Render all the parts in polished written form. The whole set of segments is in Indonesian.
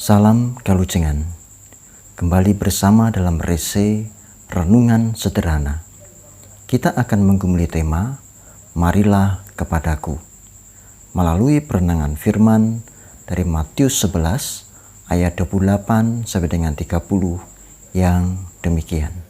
Salam Kalujengan. Kembali bersama dalam rese Renungan Sederhana. Kita akan menggumuli tema Marilah Kepadaku melalui perenangan firman dari Matius 11 ayat 28 sampai dengan 30 yang demikian.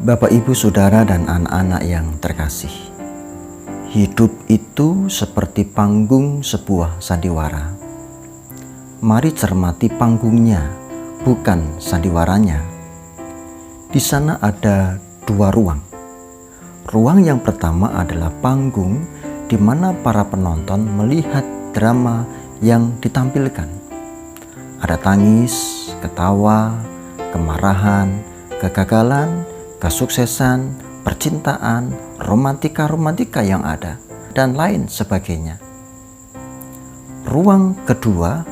Bapak, Ibu, Saudara, dan anak-anak yang terkasih, hidup itu seperti panggung sebuah sandiwara. Mari cermati panggungnya, bukan sandiwaranya. Di sana ada dua ruang. Ruang yang pertama adalah panggung di mana para penonton melihat drama yang ditampilkan. Ada tangis, ketawa, kemarahan, kegagalan, kesuksesan, percintaan, romantika yang ada, dan lain sebagainya. Ruang kedua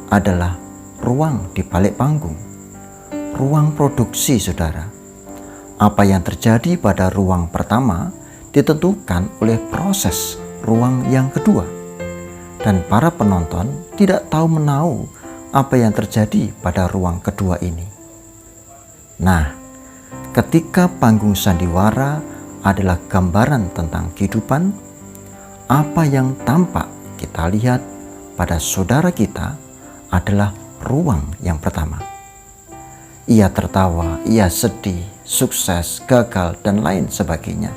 adalah ruang di balik panggung, ruang produksi, saudara. Apa yang terjadi pada ruang pertama ditentukan oleh proses ruang yang kedua, dan para penonton tidak tahu menahu apa yang terjadi pada ruang kedua ini. Nah, ketika panggung sandiwara adalah gambaran tentang kehidupan, apa yang tampak kita lihat pada saudara kita adalah ruang yang pertama. Ia tertawa, ia sedih, sukses, gagal, dan lain sebagainya.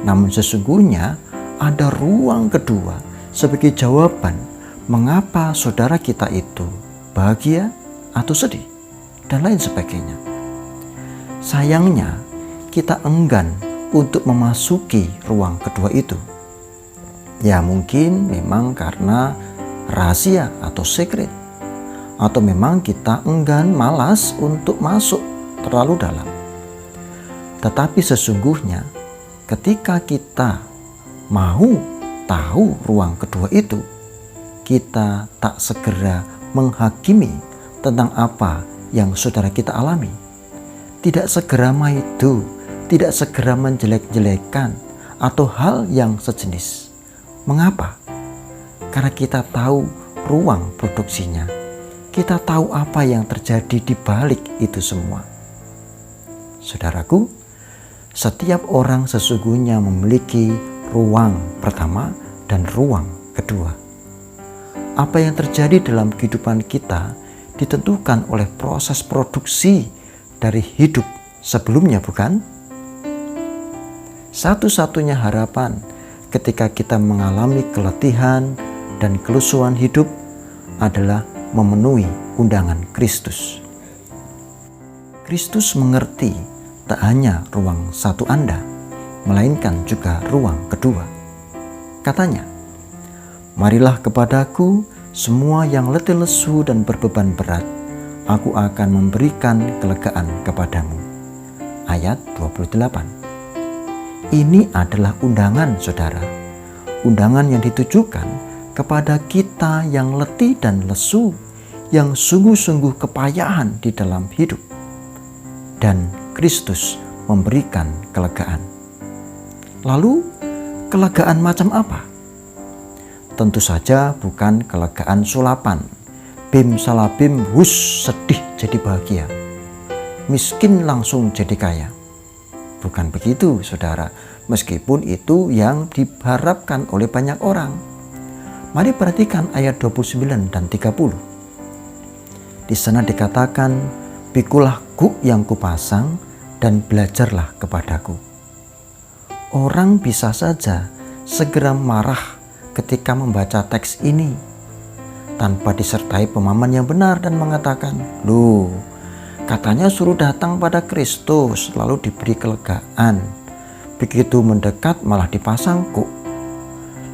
Namun sesungguhnya ada ruang kedua sebagai jawaban mengapa saudara kita itu bahagia atau sedih, dan lain sebagainya. Sayangnya, kita enggan untuk memasuki ruang kedua itu. Ya, mungkin memang karena rahasia atau secret, atau memang kita enggan, malas untuk masuk terlalu dalam. Tetapi sesungguhnya, ketika kita mau tahu ruang kedua itu, kita tak segera menghakimi tentang apa yang saudara kita alami. Tidak segera maido, tidak segera menjelek-jelekan atau hal yang sejenis. Mengapa? Karena kita tahu ruang produksinya. Kita tahu apa yang terjadi di balik itu semua. Saudaraku, setiap orang sesungguhnya memiliki ruang pertama dan ruang kedua. Apa yang terjadi dalam kehidupan kita ditentukan oleh proses produksi dari hidup sebelumnya, bukan? Satu-satunya harapan ketika kita mengalami keletihan dan kelusuan hidup adalah memenuhi undangan Kristus. Kristus mengerti tak hanya ruang satu Anda, melainkan juga ruang kedua. Katanya, "Marilah kepadaku semua yang letih lesu dan berbeban berat, aku akan memberikan kelegaan kepadamu." Ayat 28. Ini adalah undangan, saudara. Undangan yang ditujukan kepada kita yang letih dan lesu, yang sungguh-sungguh kepayahan di dalam hidup. Dan Kristus memberikan kelegaan. Lalu, kelegaan macam apa? Tentu saja bukan kelegaan sulapan. Bim salabim, hus, sedih jadi bahagia, miskin langsung jadi kaya. Bukan begitu, saudara, meskipun itu yang diharapkan oleh banyak orang. Mari perhatikan ayat 29 dan 30. Di sana dikatakan, "Pikulah guk yang kupasang dan belajarlah kepadaku." Orang bisa saja segera marah ketika membaca teks ini tanpa disertai pemahaman yang benar dan mengatakan, "Loh, katanya suruh datang pada Kristus lalu diberi kelegaan. Begitu mendekat malah dipasang kuk.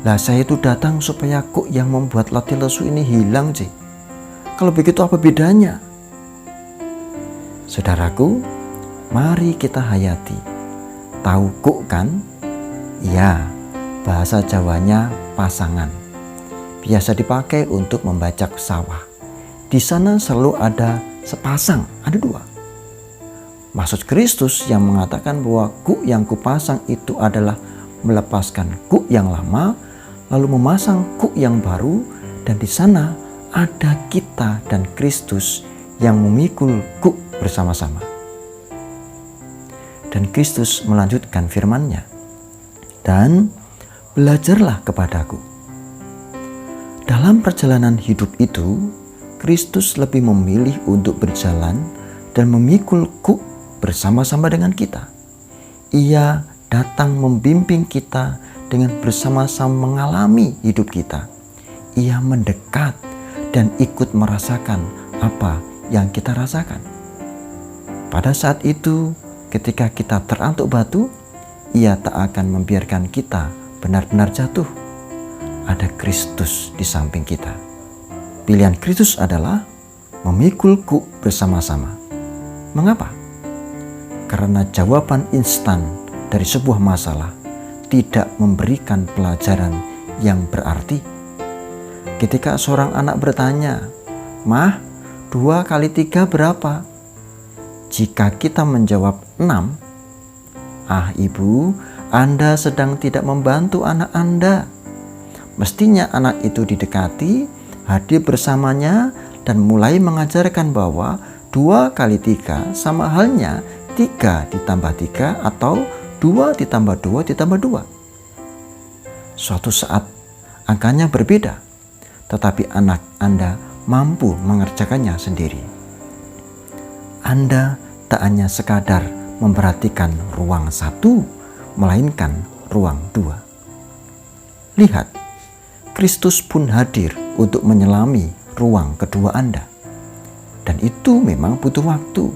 Lah saya itu datang supaya kuk yang membuat letih lesu ini hilang, sih. Kalau begitu apa bedanya? Saudaraku, mari kita hayati. Tahu kuk kan? Ya, bahasa Jawanya pasangan. Biasa dipakai untuk membajak sawah. Di sana selalu ada sepasang, ada dua. Maksud Kristus yang mengatakan bahwa kuk yang kupasang itu adalah melepaskan kuk yang lama, lalu memasang kuk yang baru, dan di sana ada kita dan Kristus yang memikul kuk bersama-sama. Dan Kristus melanjutkan firman-Nya, dan belajarlah kepadaku. Dalam perjalanan hidup itu, Kristus lebih memilih untuk berjalan dan memikul kuk bersama-sama dengan kita. Ia datang membimbing kita dengan bersama-sama mengalami hidup kita. Ia mendekat dan ikut merasakan apa yang kita rasakan. Pada saat itu, ketika kita terantuk batu, Ia tak akan membiarkan kita benar-benar jatuh. Ada Kristus di samping kita. Pilihan Kristus adalah memikul kuk bersama-sama. Mengapa? Karena jawaban instan dari sebuah masalah tidak memberikan pelajaran yang berarti. Ketika seorang anak bertanya, "Mah, 2 kali 3 berapa?" Jika kita menjawab 6, "Ah ibu, Anda sedang tidak membantu anak Anda." Mestinya anak itu didekati, hadir bersamanya, dan mulai mengajarkan bahwa 2 kali 3 sama halnya 3 ditambah 3 atau 2 ditambah 2 ditambah 2. Suatu saat angkanya berbeda, tetapi anak Anda mampu mengerjakannya sendiri. Anda tak hanya sekadar memperhatikan ruang 1, melainkan ruang 2. Lihat, Kristus pun hadir untuk menyelami ruang kedua Anda. Dan itu memang butuh waktu.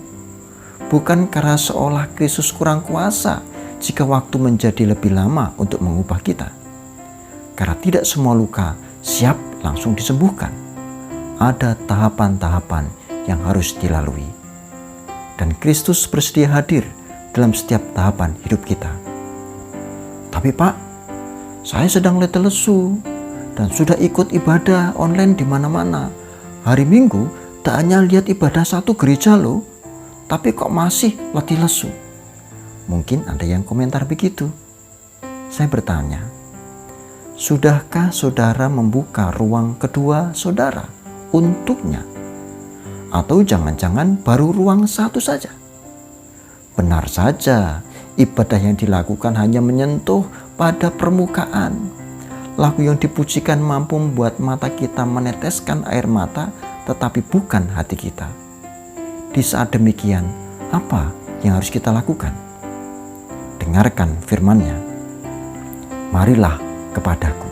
Bukan karena seolah Kristus kurang kuasa jika waktu menjadi lebih lama untuk mengubah kita. Karena tidak semua luka siap langsung disembuhkan. Ada tahapan-tahapan yang harus dilalui. Dan Kristus bersedia hadir dalam setiap tahapan hidup kita. Tapi Pak, saya sedang letih lesu dan sudah ikut ibadah online di mana-mana. Hari Minggu tak hanya lihat ibadah satu gereja loh, tapi kok masih letih lesu. Mungkin ada yang komentar begitu. Saya bertanya, sudahkah saudara membuka ruang kedua saudara untuknya? Atau jangan-jangan baru ruang 1 saja? Benar saja, ibadah yang dilakukan hanya menyentuh pada permukaan. Lagu yang dipujikan mampu membuat mata kita meneteskan air mata, tetapi bukan hati kita. Di saat demikian, apa yang harus kita lakukan? Dengarkan firman-Nya. Marilah kepadaku.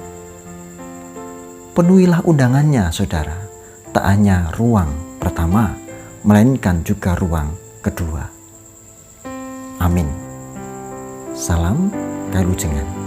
Penuhilah undangannya, saudara. Tak hanya ruang pertama, melainkan juga ruang kedua. Amin. Salam Kalujengan.